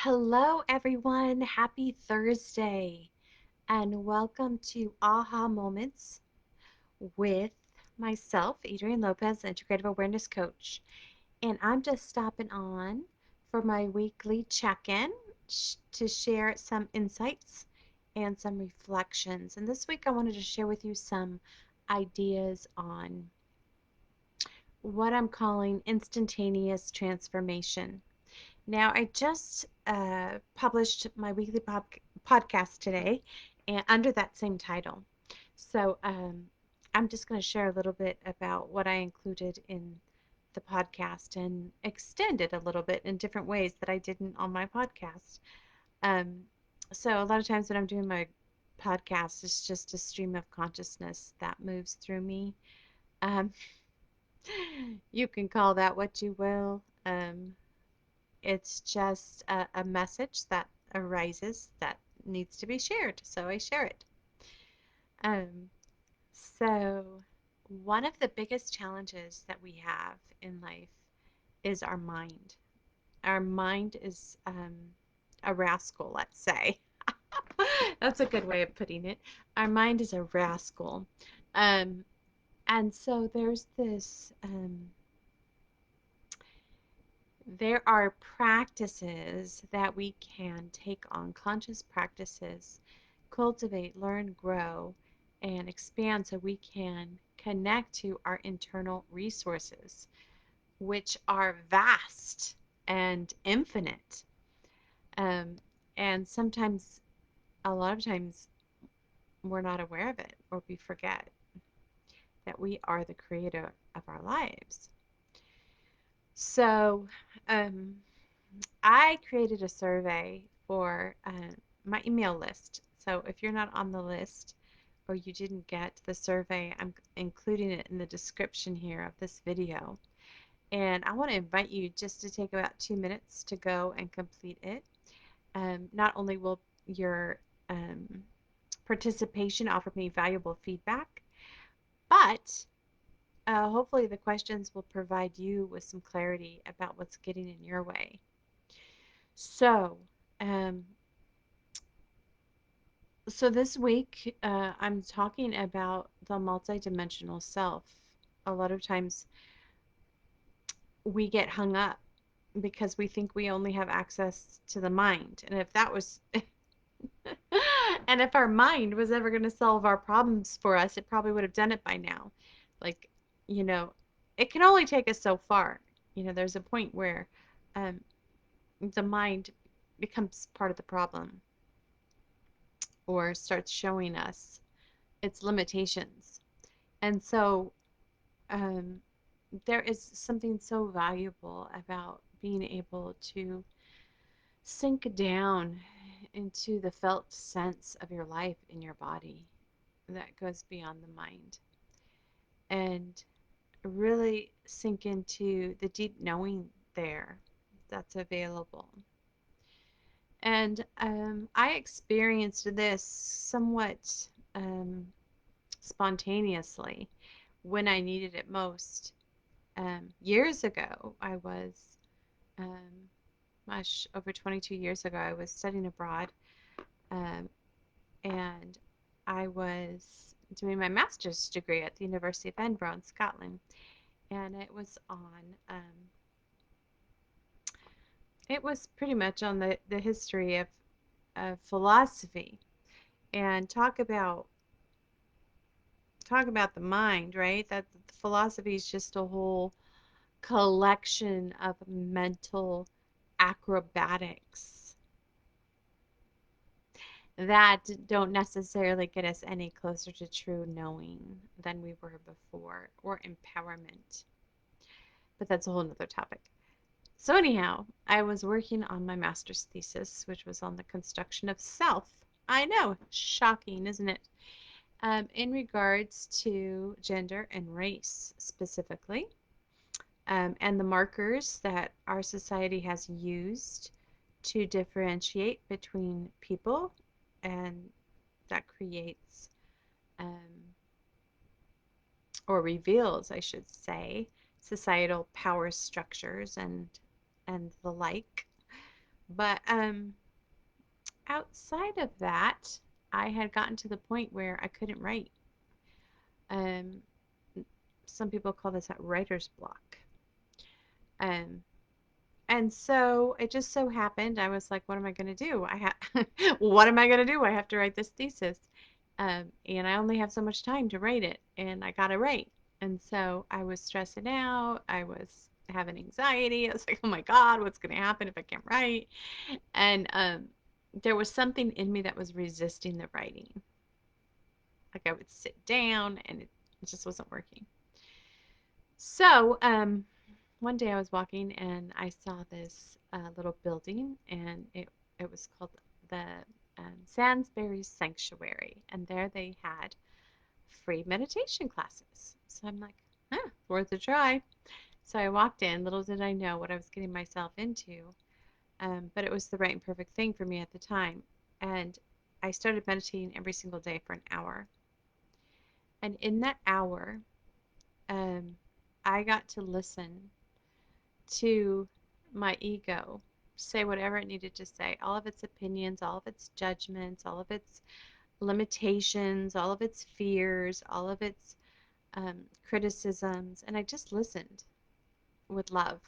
Hello, everyone. Happy Thursday, and welcome to Aha Moments with myself, Adrienne Lopez, Integrative Awareness Coach. And I'm just stopping on for my weekly check in to share some insights and some reflections. And this week, I wanted to share with you some ideas on what I'm calling instantaneous transformation. Now, I just published my weekly podcast today and under that same title. So I'm just going to share a little bit about what I included in the podcast and extend it a little bit in different ways that I didn't on my podcast. Um, so a lot of times when I'm doing my podcast, it's just a stream of consciousness that moves through me. Um, you can call that what you will. It's just a message that arises that needs to be shared, so I share it. Um, so, one of the biggest challenges that we have in life is our mind. Our mind is a rascal, let's say. That's a good way of putting it. Our mind is a rascal. Um, and so there are practices that we can take on, conscious practices, cultivate, learn, grow, and expand so we can connect to our internal resources, which are vast and infinite. Um, and sometimes, a lot of times, we're not aware of it or we forget that we are the creator of our lives. So, um, I created a survey for my email list. So if you're not on the list or you didn't get the survey, I'm including it in the description here of this video. And I want to invite you just to take about 2 minutes to go and complete it. Not only will your um, participation offer me valuable feedback, but hopefully the questions will provide you with some clarity about what's getting in your way. So, um, So this week, I'm talking about the multidimensional self. A lot of times we get hung up because we think we only have access to the mind. And if that was, and if our mind was ever going to solve our problems for us, it probably would have done it by now. Like, you know, it can only take us so far. There's a point where um, the mind becomes part of the problem or starts showing us its limitations. And so um, there is something so valuable about being able to sink down into the felt sense of your life in your body that goes beyond the mind and really sink into the deep knowing there that's available. And I experienced this somewhat um, spontaneously when I needed it most. Years ago, I was, gosh, over 22 years ago, I was studying abroad, um, and I was doing my master's degree at the University of Edinburgh in Scotland, and it was pretty much on the history of philosophy, and talk about the mind, right? That philosophy is just a whole collection of mental acrobatics that don't necessarily get us any closer to true knowing than we were before or empowerment. But that's a whole nother topic. So, anyhow, I was working on my master's thesis, which was on the construction of self. I know, shocking, isn't it? In regards to gender and race specifically, and the markers that our society has used to differentiate between people, and that creates or reveals, I should say, societal power structures and the like. But outside of that, I had gotten to the point where I couldn't write. Um, some people call this a writer's block. Um, and so it just so happened, I was like, what am I going to do? What am I going to do? I have to write this thesis. And I only have so much time to write it, and I got to write. And so I was stressing out. I was having anxiety. I was like, oh my God, what's going to happen if I can't write? And there was something in me that was resisting the writing. Like I would sit down and it just wasn't working. So one day I was walking and I saw this little building, and it was called the Sainsbury Sanctuary, and there they had free meditation classes. So I'm like, worth a try. So I walked in. Little did I know what I was getting myself into, but it was the right and perfect thing for me at the time. And I started meditating every single day for an hour. And in that hour, um, I got to listen to my ego say whatever it needed to say, all of its opinions, all of its judgments, all of its limitations, all of its fears, all of its criticisms. And I just listened with love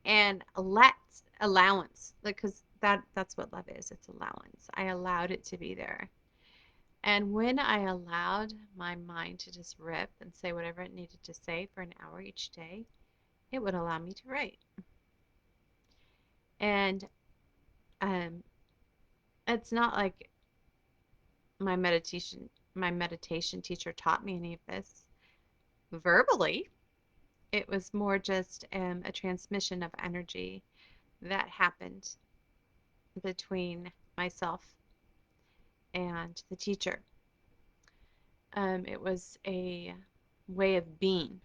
and let allowance, because that's what love is. It's allowance. I allowed it to be there. And when I allowed my mind to just rip and say whatever it needed to say for an hour each day, it would allow me to write. And um, it's not like my meditation teacher taught me any of this verbally. It was more just a transmission of energy that happened between myself and the teacher. It was a way of being.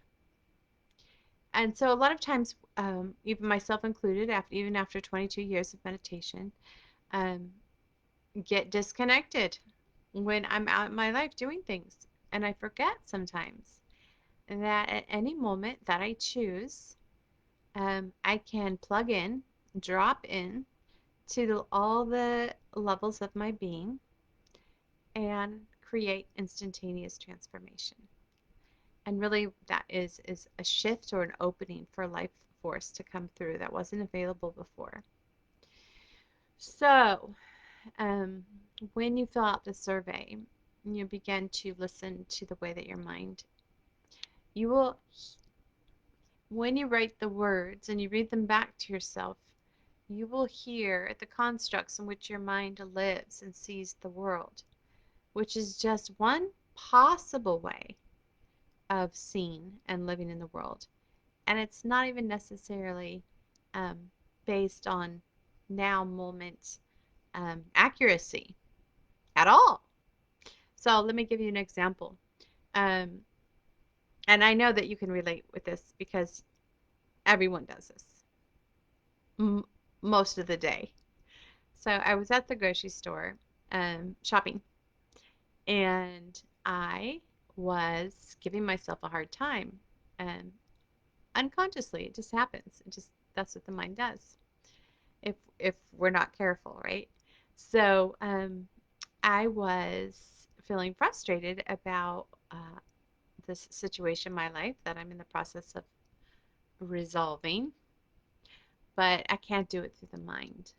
And so a lot of times, even myself included, even after 22 years of meditation, um, get disconnected when I'm out in my life doing things. And I forget sometimes that at any moment that I choose, I can plug in, drop in to all the levels of my being and create instantaneous transformation. And really, that is a shift or an opening for life force to come through that wasn't available before. So, um, when you fill out the survey, you begin to listen to the way that your mind, you will, when you write the words and you read them back to yourself, you will hear the constructs in which your mind lives and sees the world, which is just one possible way of seeing and living in the world. And it's not even necessarily um, based on now moment accuracy at all. So let me give you an example. Um, and I know that you can relate with this because everyone does this m- most of the day. So I was at the grocery store shopping, and I was giving myself a hard time. Um, Unconsciously, it just happens. It just That's what the mind does if we're not careful, right? So I was feeling frustrated about this situation in my life that I'm in the process of resolving, but I can't do it through the mind.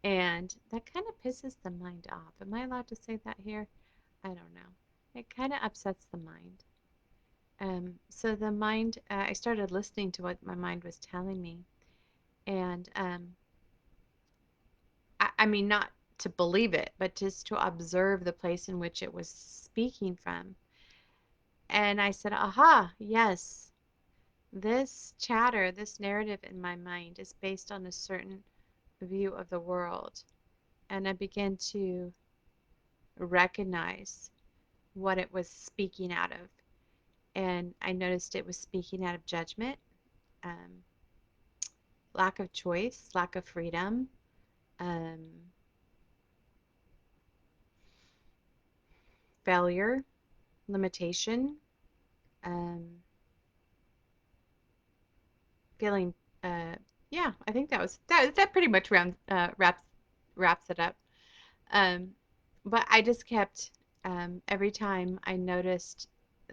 And that kind of pisses the mind off. Am I allowed to say that here? I don't know. It kind of upsets the mind. So the mind, I started listening to what my mind was telling me, and I mean, not to believe it, but just to observe the place in which it was speaking from. And I said, aha, yes, this chatter, this narrative in my mind is based on a certain view of the world. And I began to recognize what it was speaking out of. And I noticed it was speaking out of judgment, um, lack of choice, lack of freedom, um, failure, limitation, um, feeling Yeah, I think that pretty much wraps it up. Um, but I just kept every time I noticed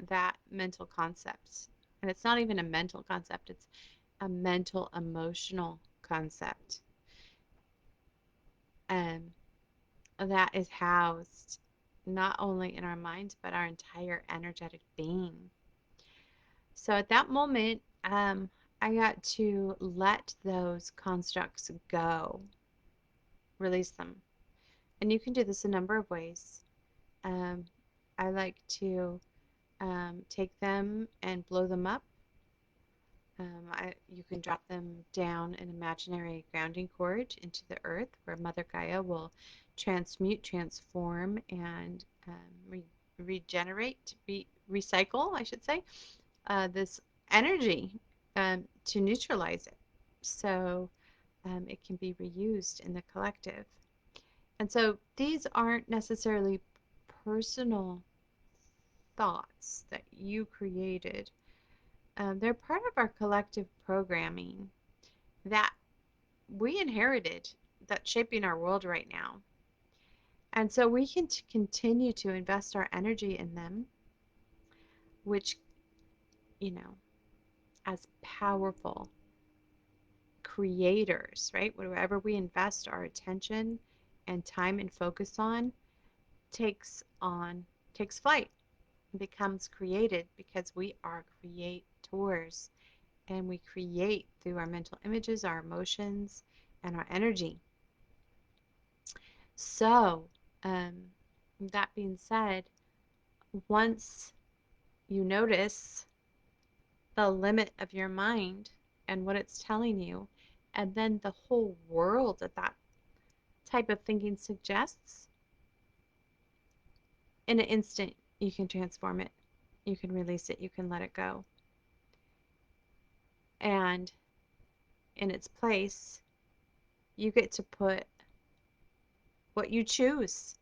that mental concept, and it's not even a mental concept, it's a mental emotional concept um, that is housed not only in our minds but our entire energetic being. So at that moment, I got to let those constructs go, release them. And you can do this a number of ways. Um, I like to take them and blow them up. You can drop them down an imaginary grounding cord into the earth where Mother Gaia will transmute, transform, and regenerate, recycle, I should say, this energy to neutralize it. So it can be reused in the collective. And so these aren't necessarily personal thoughts that you created. They're part of our collective programming that we inherited that's shaping our world right now. And so we can continue to invest our energy in them, which, you know, as powerful creators, right? Whatever we invest our attention and time and focus on takes on takes flight, becomes created because we are creators and we create through our mental images, our emotions, and our energy. So, um, that being said, once you notice the limit of your mind and what it's telling you, and then the whole world that that type of thinking suggests, in an instant, you can transform it. You can release it. You can let it go. And in its place, you get to put what you choose,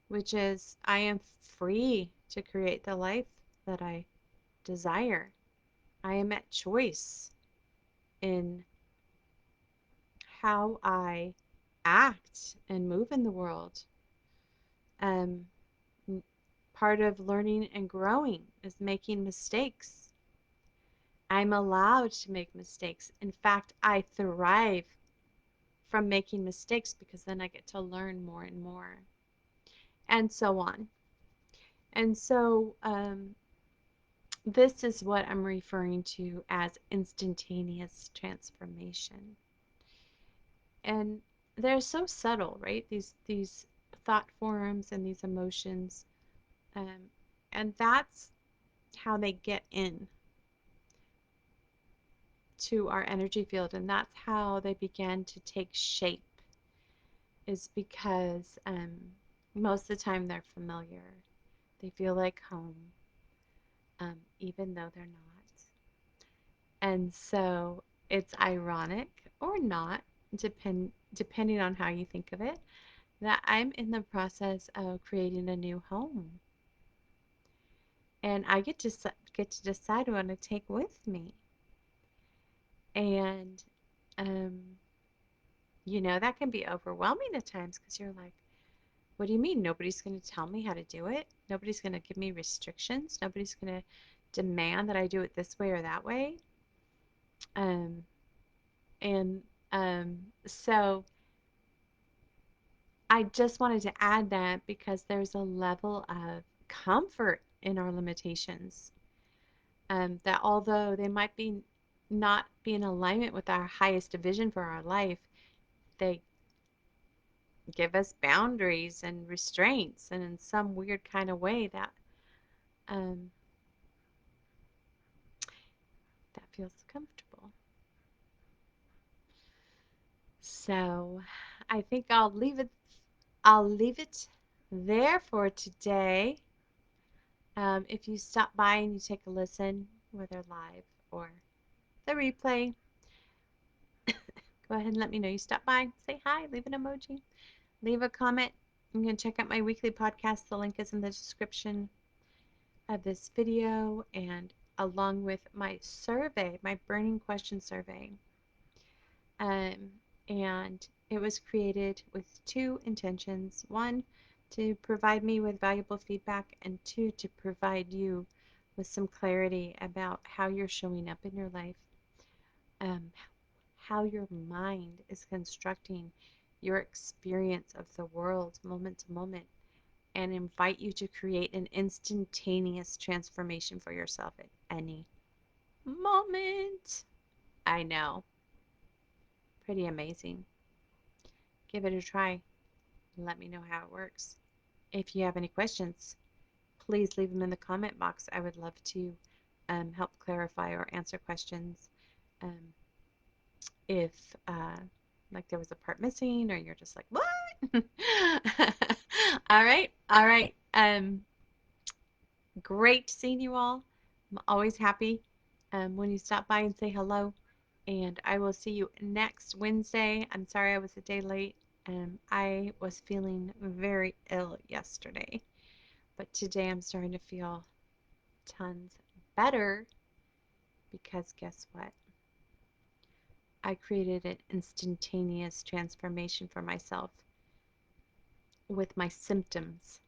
which is I am free to create the life that I desire. I am at choice in how I act and move in the world. Um, Part of learning and growing is making mistakes. I'm allowed to make mistakes. In fact, I thrive from making mistakes because then I get to learn more and more, and so on. And so, this is what I'm referring to as instantaneous transformation. And they're so subtle, right? These thought forms and these emotions, um, and that's how they get in to our energy field, and that's how they begin to take shape. Is because most of the time they're familiar, they feel like home, even though they're not. And so it's ironic or not, depending on how you think of it, that I'm in the process of creating a new home, and I get to decide what to take with me. And um, that can be overwhelming at times because you're like, what do you mean? Nobody's going to tell me how to do it. Nobody's going to give me restrictions. Nobody's going to demand that I do it this way or that way. Um, and so I just wanted to add that because there's a level of comfort in our limitations, that although they might be not be in alignment with our highest vision for our life, they give us boundaries and restraints, and in some weird kind of way um, that feels comfortable. So I think I'll leave it there for today. If you stop by and you take a listen, whether live or the replay, go ahead and let me know you stopped by. Say hi, leave an emoji, leave a comment. You can check out my weekly podcast. The link is in the description of this video, and along with my survey, my burning question survey. Um, and it was created with two intentions. One, to provide me with valuable feedback, and two, to provide you with some clarity about how you're showing up in your life, um, how your mind is constructing your experience of the world moment to moment, and invite you to create an instantaneous transformation for yourself at any moment. I know, pretty amazing. Give it a try. Let me know how it works. If you have any questions, please leave them in the comment box. I would love to help clarify or answer questions. Um, if like there was a part missing, or you're just like, what? All right, all right. Great seeing you all. I'm always happy when you stop by and say hello. And I will see you next Wednesday. I'm sorry I was a day late. I was feeling very ill yesterday, but today I'm starting to feel tons better because guess what? I created an instantaneous transformation for myself with my symptoms,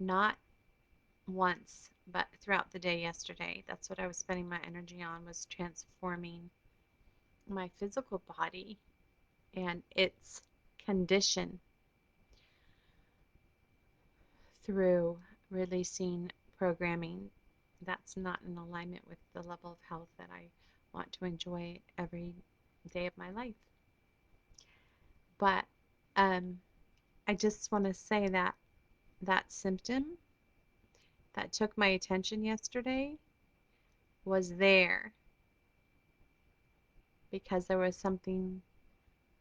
not once, but throughout the day yesterday. That's what I was spending my energy on, was transforming my physical body and its condition through releasing programming that's not in alignment with the level of health that I want to enjoy every day of my life. But I just want to say that that symptom that took my attention yesterday was there because there was something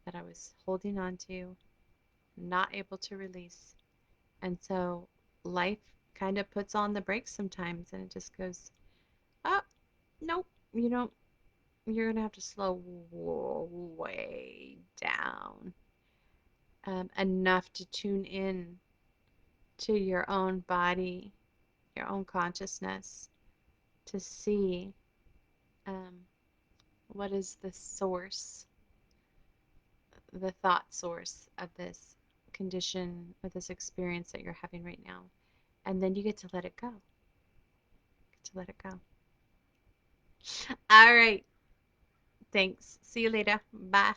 that I was holding on to, not able to release. And so life kind of puts on the brakes sometimes, and it just goes, oh, nope, you don't, you're going to have to slow way down, enough to tune in to your own body, your own consciousness, to see um, what is the source, the thought source of this condition or this experience that you're having right now. And then you get to let it go. Get to let it go. All right. Thanks. See you later. Bye.